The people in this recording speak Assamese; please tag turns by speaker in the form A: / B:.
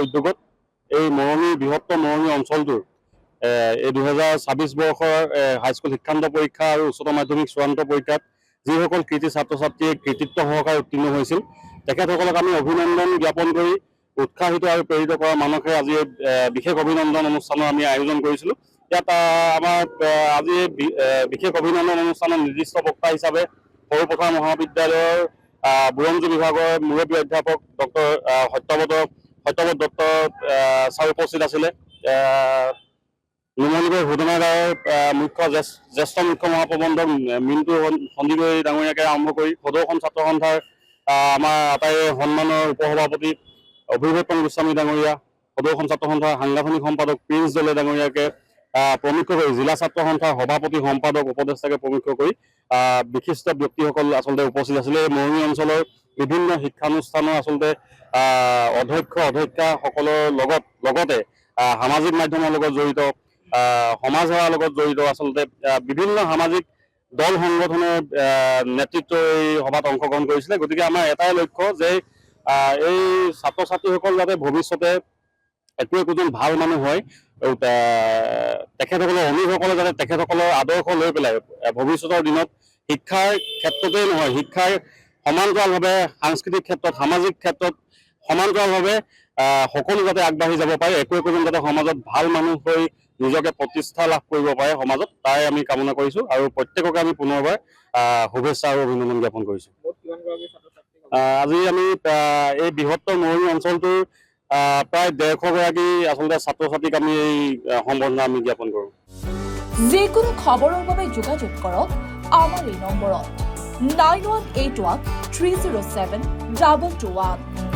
A: উদ্যোগত এই মৰমী বৃহত্তৰ মৰমী অঞ্চলটোৰ এই 2026 বৰ্ষৰ হাইস্কুল শিক্ষান্ত পৰীক্ষা আৰু উচ্চতৰ মাধ্যমিক চূড়ান্ত পৰীক্ষাত যিসকল কৃতি ছাত্ৰ ছাত্ৰীয়ে কৃতিত্ব সহকাৰে উত্তীৰ্ণ হৈছিল তেখেতসকলক আমি অভিনন্দন জ্ঞাপন কৰি উৎসাহিত আৰু প্ৰেৰিত কৰা মানসে আজি বিশেষ অভিনন্দন অনুষ্ঠানৰ আমি আয়োজন কৰিছিলোঁ। ইয়াত আমাৰ আজি বিশেষ অভিনন্দন অনুষ্ঠানৰ নিৰ্দিষ্ট বক্তা হিচাপে সৰুপথাৰ মহাবিদ্যালয়ৰ বুৰঞ্জী বিভাগৰ মুৰব্বী অধ্যাপক ডক্টৰ সত্যব্ৰত দত্ত ছাৰ উপস্থিত আছিলে। নুমলীগড় শোধনাগাৰৰ জ্যেষ্ঠ মুখ্য মহাপ্ৰবন্ধক মিণ্টু সন্দিকৈ ডাঙৰীয়াকে আৰম্ভ কৰি সদৌখন ছাত্ৰ সন্থাৰ আমাৰ আটাইৰে সন্মানৰ উপসভাপতি অভিভূষণ গোস্বামী ডাঙৰীয়া, সদৌখন ছাত্ৰ সন্থাৰ সাংগঠনিক সম্পাদক প্ৰিন্স দলে ডাঙৰীয়াকে প্ৰমুখ্য কৰি জিলা ছাত্ৰ সন্থাৰ সভাপতি সম্পাদক উপদেষ্টাকে প্ৰমুখ্য কৰি বিশিষ্ট ব্যক্তিসকল আচলতে উপস্থিত আছিলে। এই মৰমী অঞ্চলৰ বিভিন্ন শিক্ষানুষ্ঠানৰ আচলতে অধ্যক্ষসকলৰ লগতে সামাজিক মাধ্যমৰ লগত জড়িত, সমাজ সেৱাৰ লগত জড়িত আচলতে বিভিন্ন সামাজিক দল সংগঠনৰ নেতৃত্ব এই সভাত অংশগ্ৰহণ কৰিছিলে। গতিকে আমাৰ এটাই লক্ষ্য যে এই ছাত্ৰ ছাত্ৰীসকল যাতে ভৱিষ্যতে একোজন ভাল মানুহ হয়, তেখেতসকলৰ অনুজসকলে যাতে তেখেতসকলৰ আদৰ্শ লৈ পেলাই ভৱিষ্যতৰ দিনত শিক্ষাৰ ক্ষেত্ৰতেই নহয়, শিক্ষাৰ সমান্তৰালভাৱে সাংস্কৃতিক ক্ষেত্ৰত, সামাজিক ক্ষেত্ৰত সমান্তৰালভাৱে সকলো যাতে আগবাঢ়ি যাব পাৰে, একোজন যাতে সমাজত ভাল মানুহ হৈ নিজকে প্ৰতিষ্ঠা লাভ কৰিব পাৰে সমাজত, তাই আমি কামনা কৰিছোঁ আৰু প্ৰত্যেককে আমি পুনৰবাৰ শুভেচ্ছা আৰু অভিনন্দন জ্ঞাপন কৰিছোঁ। আজি আমি এই বৃহত্তৰ মৰমী অঞ্চলটোৰ প্ৰায় 150 গৰাকী আচলতে ছাত্ৰ ছাত্ৰীক আমি এই সম্বৰ্ধনা আমি জ্ঞাপন কৰোঁ।
B: যিকোনো খবৰৰ বাবে যোগাযোগ কৰক আমাৰ এই নম্বৰত 9181 307 221।